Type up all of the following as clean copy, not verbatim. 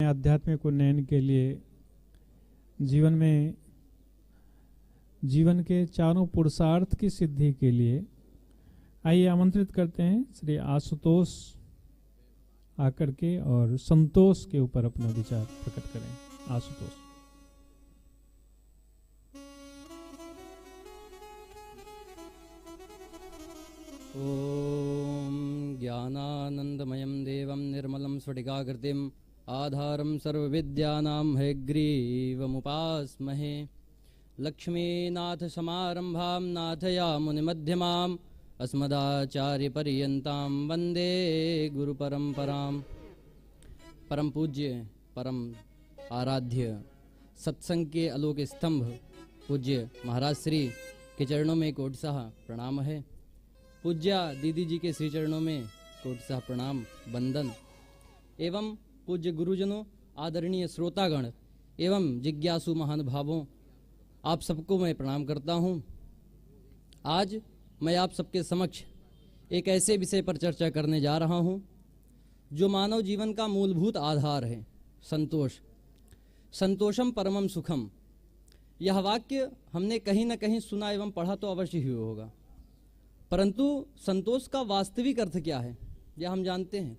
आध्यात्मिक उन्नयन के लिए जीवन के चारों पुरुषार्थ की सिद्धि के लिए आइए आमंत्रित करते हैं श्री आशुतोष आकर के और संतोष के ऊपर अपना विचार प्रकट करें। आशुतोष। ओम ज्ञानानंदमयं देवं निर्मलं स्फटिकाकृतिम् आधारं सर्वविद्यानां हयग्रीवमुपास्महे। लक्ष्मीनाथ समारंभां नाथयामुनिमध्यमाम् अस्मदाचार्यपर्यन्तां वन्दे गुरुपरंपरां। परम पूज्य परम आराध्य सत्संग के आलोक स्तंभ पूज्य महाराज श्री के चरणों में कोटिशाह प्रणाम है। पूज्या दीदी जी के श्री चरणों में कोटिशाह प्रणाम वंदन एवं पूज्य गुरुजनों, आदरणीय श्रोतागण एवं जिज्ञासु महानुभावों, आप सबको मैं प्रणाम करता हूँ। आज मैं आप सबके समक्ष एक ऐसे विषय पर चर्चा करने जा रहा हूँ जो मानव जीवन का मूलभूत आधार है, संतोष। संतोषम परमम सुखम। यह वाक्य हमने कहीं न कहीं सुना एवं पढ़ा तो अवश्य ही होगा, परंतु संतोष का वास्तविक अर्थ क्या है यह हम जानते हैं।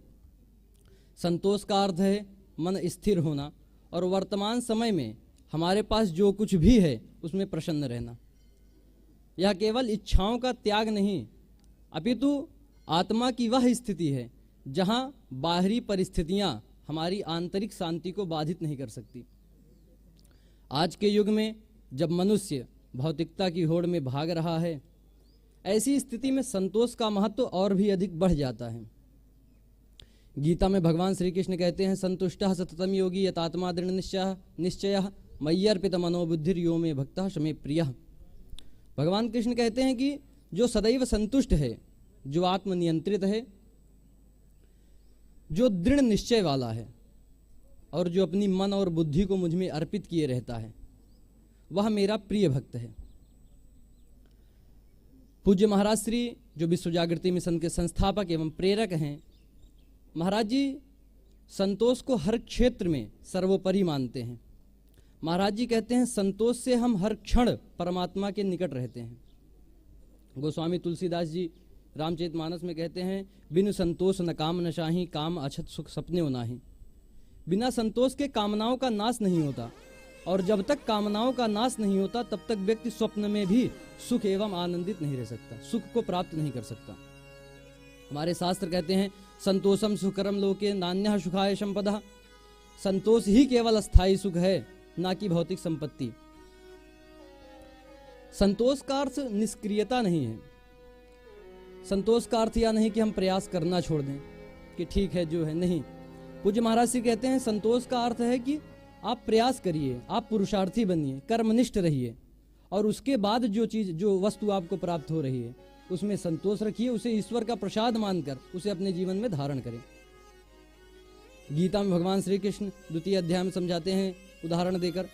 संतोष का अर्थ है मन स्थिर होना और वर्तमान समय में हमारे पास जो कुछ भी है उसमें प्रसन्न रहना। यह केवल इच्छाओं का त्याग नहीं, अपितु आत्मा की वह स्थिति है जहां बाहरी परिस्थितियां हमारी आंतरिक शांति को बाधित नहीं कर सकती। आज के युग में जब मनुष्य भौतिकता की होड़ में भाग रहा है, ऐसी स्थिति में संतोष का महत्व और भी अधिक बढ़ जाता है। गीता में भगवान श्री कृष्ण कहते हैं, संतुष्टः सततं योगी यतात्मा दृढ़ निश्चयः मय्यर्पित मनोबुद्धिर्यो मे भक्तः शमे प्रियः। भगवान कृष्ण कहते हैं कि जो सदैव संतुष्ट है, जो आत्मनियंत्रित है, जो दृढ़ निश्चय वाला है और जो अपनी मन और बुद्धि को मुझ में अर्पित किए रहता है, वह मेरा प्रिय भक्त है। पूज्य महाराज श्री जो विश्व जागृति मिशन के संस्थापक एवं प्रेरक हैं, महाराज जी संतोष को हर क्षेत्र में सर्वोपरि मानते हैं। महाराज जी कहते हैं, संतोष से हम हर क्षण परमात्मा के निकट रहते हैं। गोस्वामी तुलसीदास जी रामचरितमानस में कहते हैं, बिनु संतोष न काम न शाही, काम अछत सुख सपने नाही। बिना संतोष के कामनाओं का नाश नहीं होता, और जब तक कामनाओं का नाश नहीं होता तब तक व्यक्ति स्वप्न में भी सुख एवं आनंदित नहीं रह सकता, सुख को प्राप्त नहीं कर सकता। हमारे शास्त्र कहते हैं, संतोषम सुकरम लोके नान्यः सुखाय संपदा। संतोष ही केवल अस्थायी सुख है, ना कि भौतिक संपत्ति। संतोष का अर्थ निष्क्रियता नहीं है। संतोष का अर्थ यह नहीं कि हम प्रयास करना छोड़ दें कि ठीक है जो है, नहीं। पूज्य महाराज जी कहते हैं, संतोष का अर्थ है कि आप प्रयास करिए, आप पुरुषार्थी बनिए, कर्मनिष्ठ रहिए, और उसके बाद जो चीज जो वस्तु आपको प्राप्त हो रही है उसमें संतोष रखिए, उसे ईश्वर का प्रसाद मानकर उसे अपने जीवन में धारण करें। गीता में भगवान श्री कृष्ण 2 अध्याय में समझाते हैं उदाहरण देकर,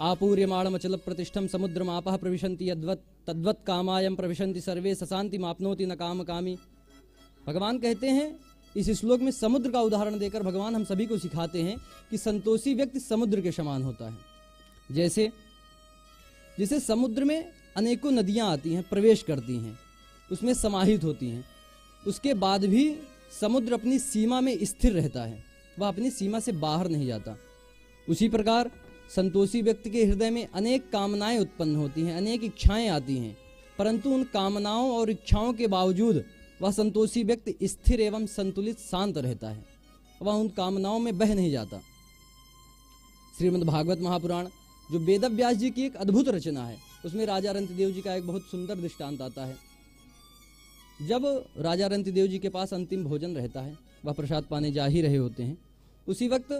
आपूर्यमाणम अचल प्रतिष्ठम समुद्रमापः प्रविशन्ति यद्वत् तद्वत् कामायम प्रविशन्ति सर्वे सशांति माप्नोति न काम कामी। भगवान कहते हैं, इस श्लोक में समुद्र का उदाहरण देकर भगवान हम सभी को सिखाते हैं कि संतोषी व्यक्ति समुद्र के समान होता है। जैसे समुद्र में अनेकों नदियां आती हैं, प्रवेश करती हैं, उसमें समाहित होती हैं, उसके बाद भी समुद्र अपनी सीमा में स्थिर रहता है, वह अपनी सीमा से बाहर नहीं जाता। उसी प्रकार संतोषी व्यक्ति के हृदय में अनेक कामनाएं उत्पन्न होती हैं, अनेक इच्छाएं आती हैं, परंतु उन कामनाओं और इच्छाओं के बावजूद वह संतोषी व्यक्ति स्थिर एवं संतुलित शांत रहता है, वह उन कामनाओं में बह नहीं जाता। श्रीमद् भागवत महापुराण जो वेद व्यास जी की एक अद्भुत रचना है, उसमें राजा रंतिदेव जी का एक बहुत सुंदर दृष्टांत आता है। जब राजा रंतिदेव जी के पास अंतिम भोजन रहता है, वह प्रसाद पाने जा ही रहे होते हैं, उसी वक्त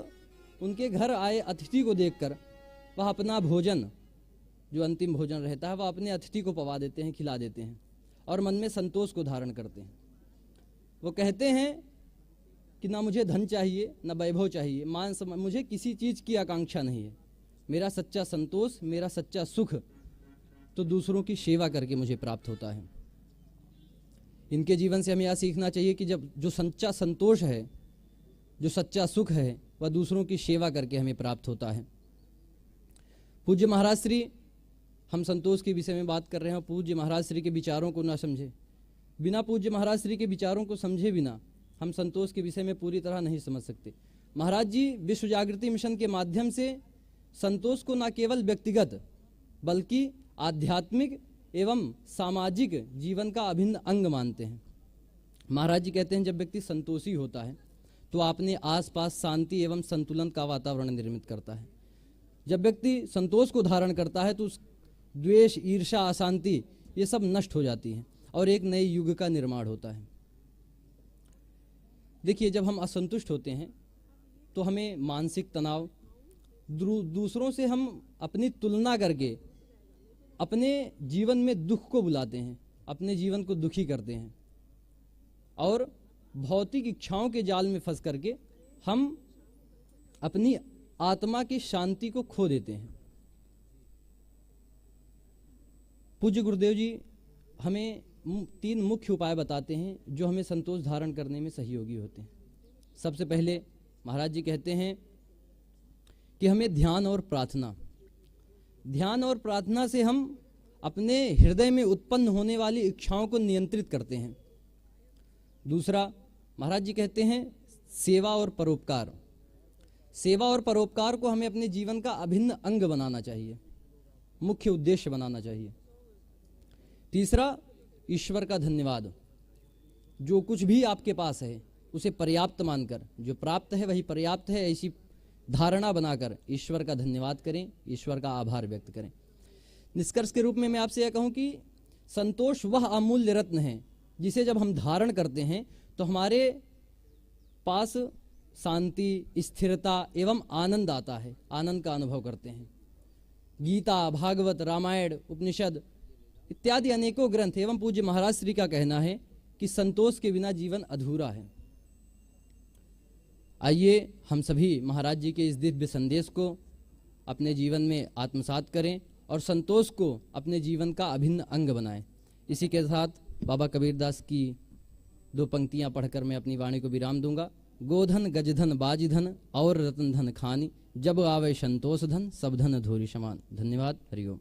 उनके घर आए अतिथि को देखकर वह अपना भोजन जो अंतिम भोजन रहता है वह अपने अतिथि को पवा देते हैं, खिला देते हैं, और मन में संतोष को धारण करते हैं। वो कहते हैं कि ना मुझे धन चाहिए, ना वैभव चाहिए, मान सम्मान, मुझे किसी चीज़ की आकांक्षा नहीं है। मेरा सच्चा संतोष, मेरा सच्चा सुख तो दूसरों की सेवा करके मुझे प्राप्त होता है। इनके जीवन से हमें यह सीखना चाहिए कि जब जो सच्चा संतोष है, जो सच्चा सुख है, वह दूसरों की सेवा करके हमें प्राप्त होता है। पूज्य महाराज श्री, हम संतोष के विषय में बात कर रहे हैं, पूज्य महाराज श्री के विचारों को ना समझे बिना, पूज्य महाराज श्री के विचारों को समझे बिना हम संतोष के विषय में पूरी तरह नहीं समझ सकते। महाराज जी विश्व जागृति मिशन के माध्यम से संतोष को न केवल व्यक्तिगत बल्कि आध्यात्मिक एवं सामाजिक जीवन का अभिन्न अंग मानते हैं। महाराज जी कहते हैं जब व्यक्ति संतोषी होता है तो अपने आसपास शांति एवं संतुलन का वातावरण निर्मित करता है। जब व्यक्ति संतोष को धारण करता है तो उस द्वेष, ईर्ष्या, अशांति ये सब नष्ट हो जाती हैं और एक नए युग का निर्माण होता है। देखिए, जब हम असंतुष्ट होते हैं तो हमें मानसिक तनाव, दूसरों से हम अपनी तुलना करके अपने जीवन में दुख को बुलाते हैं, अपने जीवन को दुखी करते हैं और भौतिक इच्छाओं के जाल में फंस करके हम अपनी आत्मा की शांति को खो देते हैं। पूज्य गुरुदेव जी हमें 3 मुख्य उपाय बताते हैं जो हमें संतोष धारण करने में सहयोगी होते हैं। सबसे पहले महाराज जी कहते हैं कि हमें ध्यान और प्रार्थना से हम अपने हृदय में उत्पन्न होने वाली इच्छाओं को नियंत्रित करते हैं। दूसरा, महाराज जी कहते हैं सेवा और परोपकार को हमें अपने जीवन का अभिन्न अंग बनाना चाहिए, मुख्य उद्देश्य बनाना चाहिए। तीसरा, ईश्वर का धन्यवाद, जो कुछ भी आपके पास है उसे पर्याप्त मानकर, जो प्राप्त है वही पर्याप्त है, ऐसी धारणा बनाकर ईश्वर का धन्यवाद करें, ईश्वर का आभार व्यक्त करें। निष्कर्ष के रूप में मैं आपसे यह कहूं कि संतोष वह अमूल्य रत्न है जिसे जब हम धारण करते हैं तो हमारे पास शांति, स्थिरता एवं आनंद आता है, आनंद का अनुभव करते हैं। गीता, भागवत, रामायण, उपनिषद इत्यादि अनेकों ग्रंथ एवं पूज्य महाराज श्री का कहना है कि संतोष के बिना जीवन अधूरा है। आइए हम सभी महाराज जी के इस दिव्य संदेश को अपने जीवन में आत्मसात करें और संतोष को अपने जीवन का अभिन्न अंग बनाएं। इसी के साथ बाबा कबीरदास की 2 पंक्तियां पढ़कर मैं अपनी वाणी को विराम दूंगा। गोधन, गजधन, बाजिधन और रतन धन खानी, जब आवे संतोष धन, सब धन धूरी समान। धन्यवाद। हरिओम।